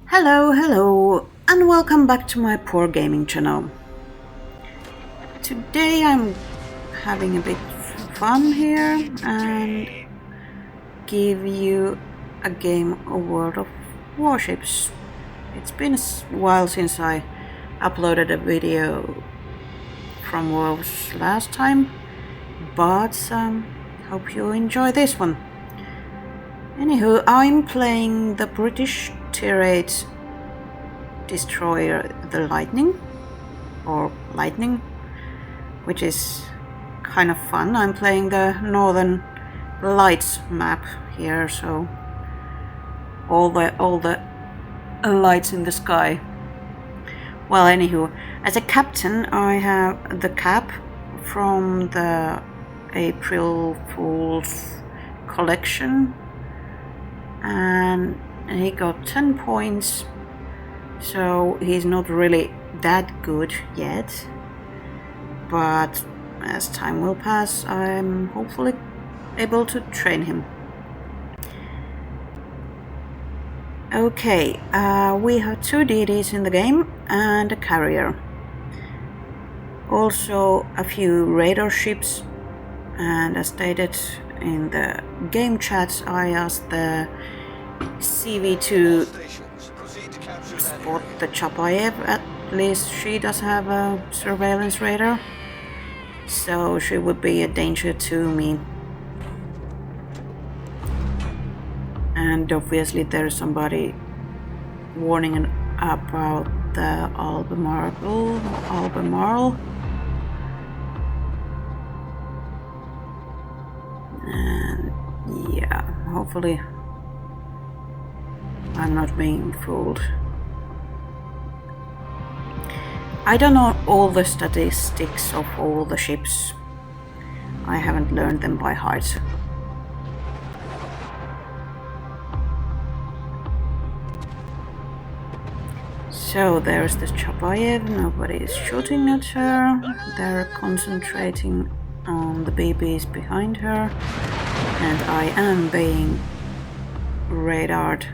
Hello, and welcome back to my poor gaming channel. Today I'm having a bit fun here and give you a game of World of Warships. It's been a while since I uploaded a video from WoW's last time, but hope you enjoy this one. Anywho, I'm playing the British Tier 8 destroyer, the Lightning, which is kind of fun. I'm playing the Northern Lights map here, so all the lights in the sky. Well, anywho, as a captain, I have the Cap from the April Fool's collection, and he got 10 points. So he's not really that good yet, but as time will pass, I'm hopefully able to train him. Okay, we have 2 DDs in the game and a carrier. Also a few radar ships, and as stated in the game chat, I asked the CV2 spot the Chapayev. At least she does have a surveillance radar, so she would be a danger to me. And obviously there's somebody warning about the Albemarle. And yeah, hopefully I'm not being fooled. I don't know all the statistics of all the ships. I haven't learned them by heart. So there's the Chapayev, nobody is shooting at her. They're concentrating on the BBs behind her, and I am being radared,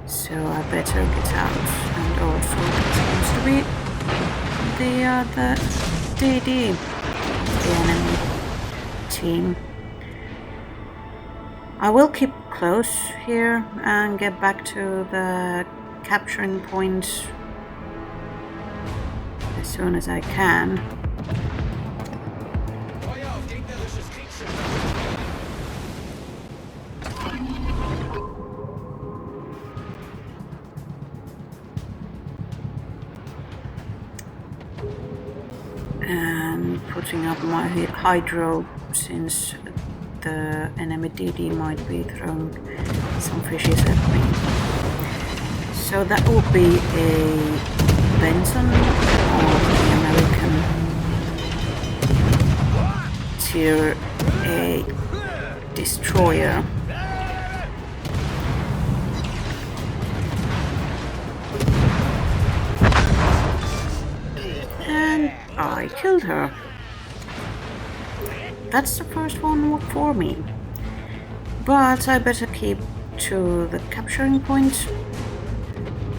so I better get out. And also it seems to be the DD, the enemy team. I will keep close here and get back to the capturing point as soon as I can. And putting up my hydro, since the enemy DD might be throwing some fishes at me. So that will be a Benson, or the American Tier 8 destroyer. And I killed her. That's the first one for me. But I better keep to the capturing point,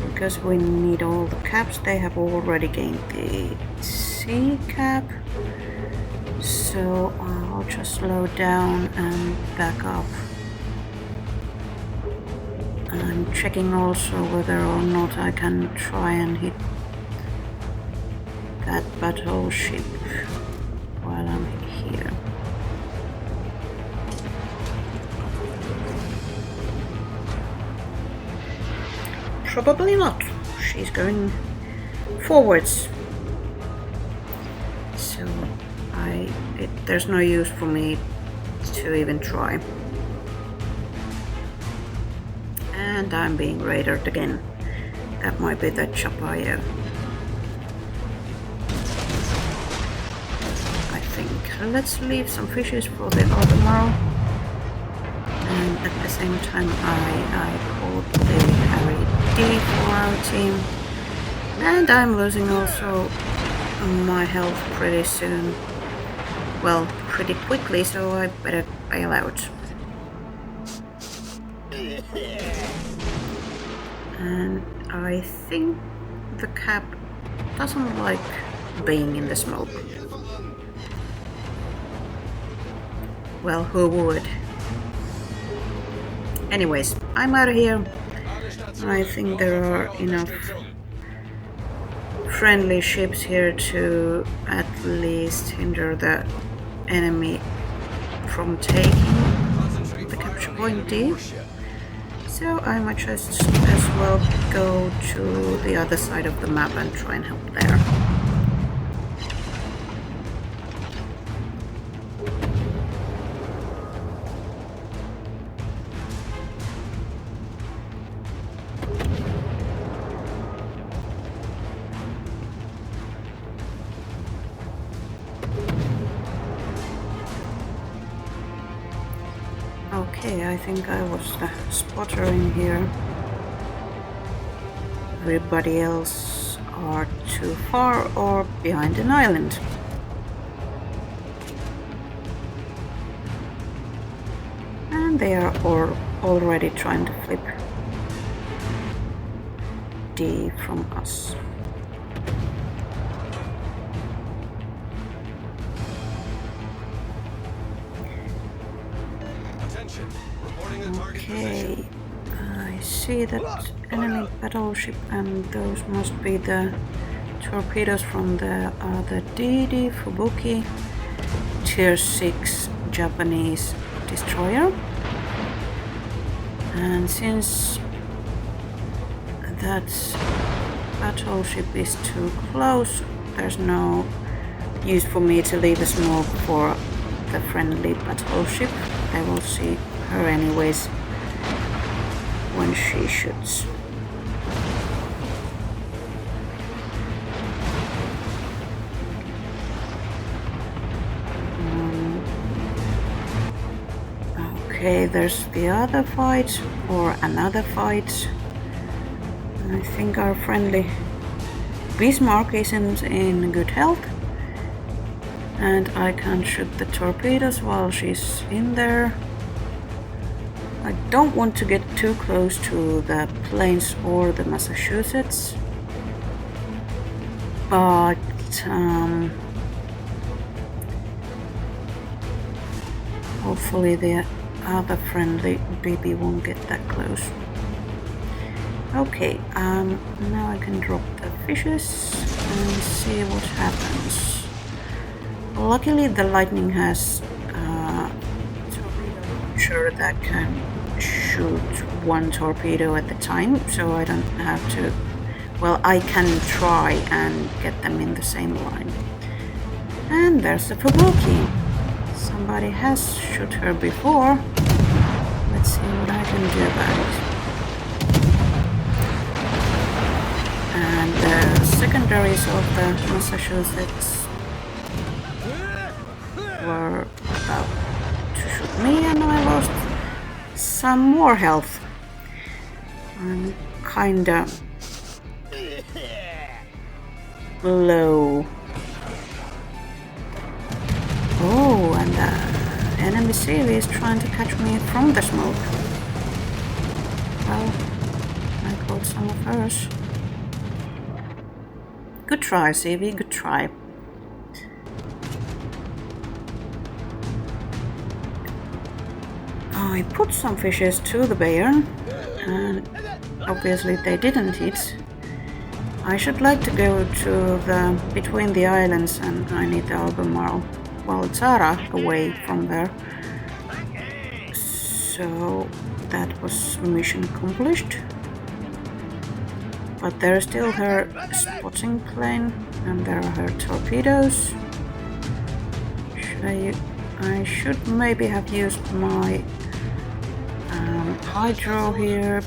because we need all the caps. They have already gained the C cap, so I'll just slow down and back up. I'm checking also whether or not I can try and hit that battleship while I'm here. Probably not. She's going forwards, so there's no use for me to even try. And I'm being radared again. That might be the Chapayev, I think. Let's leave some fishes for the Albemarle. And at the same time I called the Harry D for our team. And I'm losing also my health pretty soon. Well, pretty quickly, so I better bail out. And I think the cap doesn't like being in the smoke. Well, who would? Anyways, I'm out of here. I think there are enough friendly ships here to at least hinder the enemy from taking the capture point D. So I might just as well go to the other side of the map and try and help there. Okay, I think I was the spotter in here. Everybody else are too far or behind an island. And they are already trying to flip D from us. Okay, I see that enemy battleship, and those must be the torpedoes from the DD Fubuki Tier 6 Japanese destroyer. And since that battleship is too close, there's no use for me to leave a smoke for the friendly battleship. I will see her anyways when she shoots. Okay, there's the other fight, or another fight. I think our friendly Bismarck isn't in good health, and I can't shoot the torpedoes while she's in there. I don't want to get too close to the planes or the Massachusetts, but hopefully the other friendly BB won't get that close. Okay, now I can drop the fishes and see what happens. Luckily the Lightning has a torpedo launcher that can shoot one torpedo at a time, so I don't have to, well, I can try and get them in the same line. And there's the Fubuki. Somebody has shot her before. Let's see what I can do about it. And the secondaries of the Massachusetts were about to shoot me, and I lost some more health. I'm kinda low. Oh, and the enemy seal is trying to catch me from the smoke. Well, I caught some of hers. Good try, CV, good try. I put some fishes to the Bayern, and obviously they didn't hit. I should like to go to the between the islands, and I need the Albemarle. Well, Zara away from there. So that was mission accomplished. But there's still her spotting plane, and there are her torpedoes. I should maybe have used my hydro here.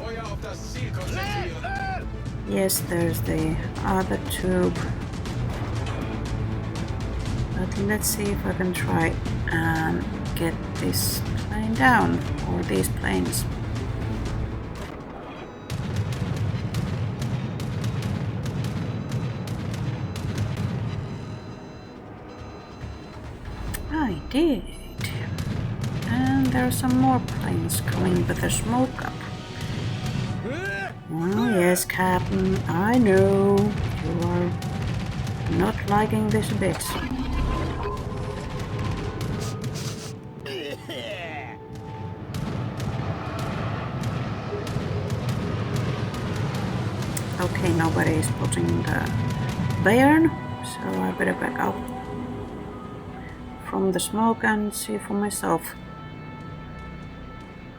Yes, there's the other tube. But let's see if I can try and get this plane down, or these planes. I did. And there are some more planes coming with the smoke up. Oh Yes, Captain, I know. You are not liking this a bit. Okay, nobody is putting the Bayern, so I better back up from the smoke and see for myself.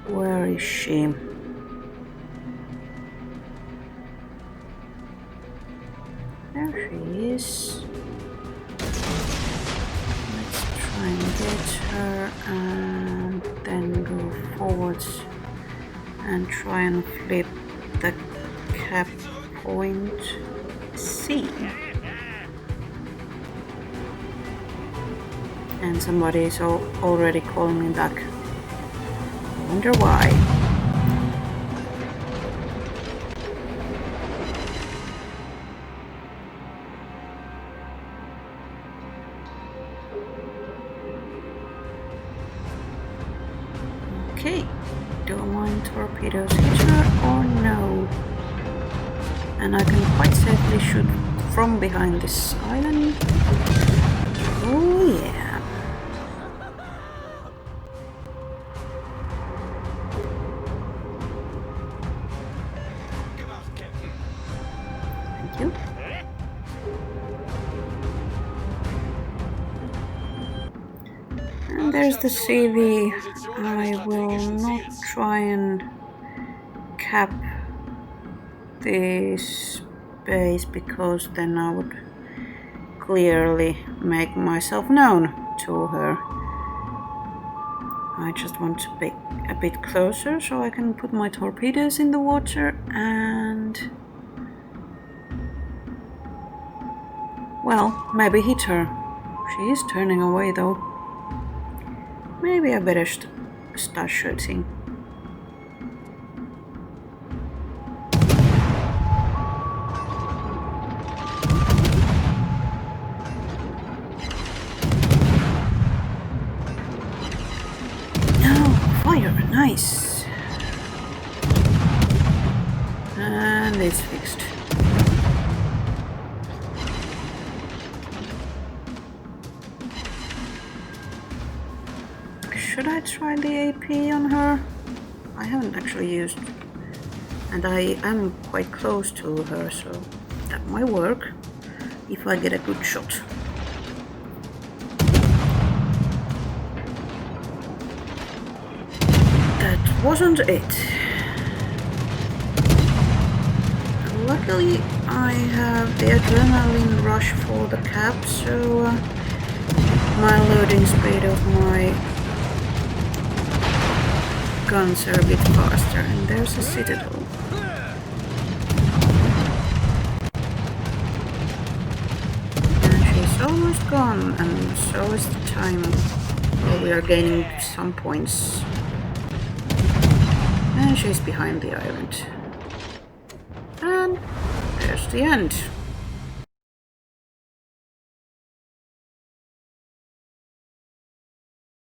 Where is she? There she is. Let's try and get her and then go forwards and try and flip the cap point C. And somebody is already calling me back. I wonder why. Okay, do my torpedoes hit her or no? And I can quite safely shoot from behind this island. Oh yeah. Thank you. And there's the CV. I will not try and cap this base because then I would clearly make myself known to her. I just want to be a bit closer so I can put my torpedoes in the water and... well, maybe hit her. She is turning away though. Maybe I better start shooting. Nice. And it's fixed. Should I try the AP on her? I haven't actually used, and I am quite close to her, so that might work if I get a good shot. Wasn't it? Luckily I have the adrenaline rush for the cap, so my loading speed of my guns are a bit faster. And there's a citadel. And she's almost gone, and so is the time. Well, we are gaining some points. And she's behind the island. And there's the end.